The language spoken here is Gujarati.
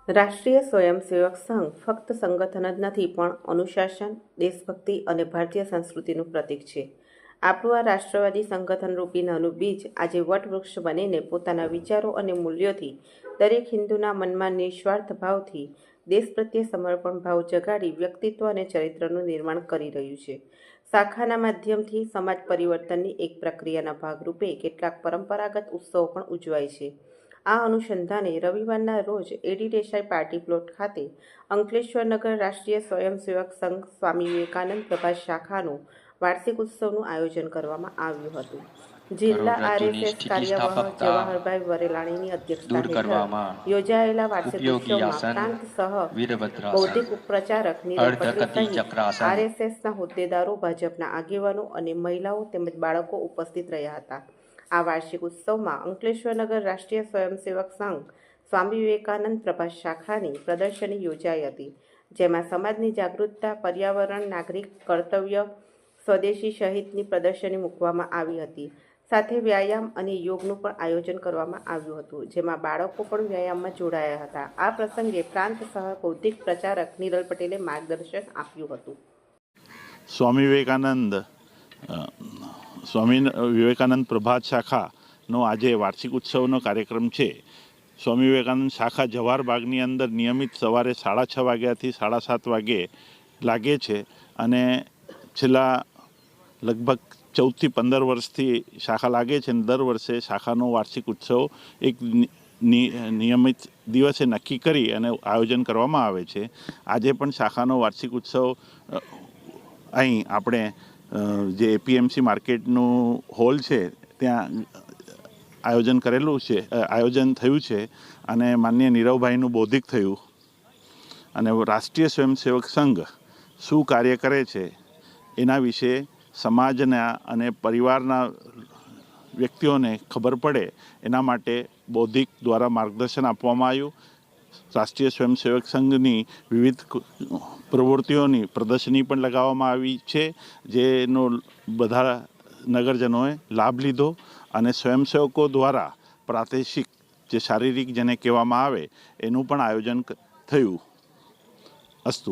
રાષ્ટ્રીય સ્વયંસેવક સંઘ ફક્ત સંગઠન જ નથી પણ અનુશાસન, દેશભક્તિ અને ભારતીય સંસ્કૃતિનું પ્રતીક છે. આપણું આ રાષ્ટ્રવાદી સંગઠનરૂપી નાનું બીજ આજે વટવૃક્ષ બનીને પોતાના વિચારો અને મૂલ્યોથી દરેક હિન્દુના મનમાં નિસ્વાર્થ ભાવથી દેશ પ્રત્યે સમર્પણ ભાવ જગાડી વ્યક્તિત્વ અને ચરિત્રનું નિર્માણ કરી રહ્યું છે. શાખાના માધ્યમથી સમાજ પરિવર્તનની એક પ્રક્રિયાના ભાગરૂપે કેટલાક પરંપરાગત ઉત્સવો પણ ઉજવાય છે. આ અનુસંધાને રવિવારના રોજ એડી દેસાઈ પાર્ટી પ્લોટ ખાતે અંકલેશ્વર નગર રાષ્ટ્રીય સ્વયંસેવક સંઘ સ્વામી વિવેકાનંદ પ્રભાત શાખાનું વાર્ષિક ઉત્સવનું આયોજન કરવામાં આવ્યું હતું. જિલ્લા આરએસએસ કાર્યવાહ જવાહરભાઈ વરેલાણીની અધ્યક્ષતા હેઠળ યોજાયેલા વાર્ષિક ઉત્સવમાં પ્રાંત સહ બૌદ્ધિક પ્રચારક નીરવ પટેલ સહિત આરએસએસના હોદ્દેદારો, ભાજપના આગેવાનો અને મહિલાઓ તેમજ બાળકો ઉપસ્થિત રહ્યા હતા. આ વાર્ષિક ઉત્સવમાં અંકલેશ્વર નગર રાષ્ટ્રીય સ્વયંસેવક સંઘ સ્વામી વિવેકાનંદ પ્રભાત શાખાની પ્રદર્શની યોજાઈ હતી, જેમાં સમાજની જાગૃતતા, પર્યાવરણ, નાગરિક કર્તવ્ય, સ્વદેશી સહિતની પ્રદર્શની મૂકવામાં આવી હતી. સાથે વ્યાયામ અને યોગનું પણ આયોજન કરવામાં આવ્યું હતું, જેમાં બાળકો પણ વ્યાયામમાં જોડાયા હતા. આ પ્રસંગે પ્રાંત સહ બૌદ્ધિક પ્રચારક નીરલ પટેલે માર્ગદર્શન આપ્યું હતું. સ્વામી વિવેકાનંદ પ્રભાત શાખાનો આજે વાર્ષિક ઉત્સવનો કાર્યક્રમ છે. સ્વામી વિવેકાનંદ શાખા જવાહર બાગની અંદર નિયમિત સવારે 6:30 વાગ્યાથી 7:30 વાગે લાગે છે અને છેલ્લા લગભગ 14 થી 15 વર્ષથી શાખા લાગે છે અને દર વર્ષે શાખાનો વાર્ષિક ઉત્સવ એક નિયમિત દિવસે નક્કી કરી અને આયોજન કરવામાં આવે છે. આજે પણ શાખાનો વાર્ષિક ઉત્સવ અહીં આપણે જે એપીએમસી માર્કેટનું હોલ છે ત્યાં આયોજન થયું છે અને માનનીય નીરવભાઈનું બૌદ્ધિક થયું અને રાષ્ટ્રીય સ્વયંસેવક સંઘ શું કાર્ય કરે છે એના વિશે સમાજના અને પરિવારના વ્યક્તિઓને ખબર પડે એના માટે બૌદ્ધિક દ્વારા માર્ગદર્શન આપવામાં આવ્યું. રાષ્ટ્રીય સ્વયંસેવક સંઘની વિવિધ પ્રવૃત્તિઓની પ્રદર્શની પણ લગાવવામાં આવી છે, જેનો બધા નગરજનોએ લાભ લીધો અને સ્વયંસેવકો દ્વારા પ્રાદેશિક જે શારીરિક જેને કહેવામાં આવે એનું પણ આયોજન થયું. અસ્તુ.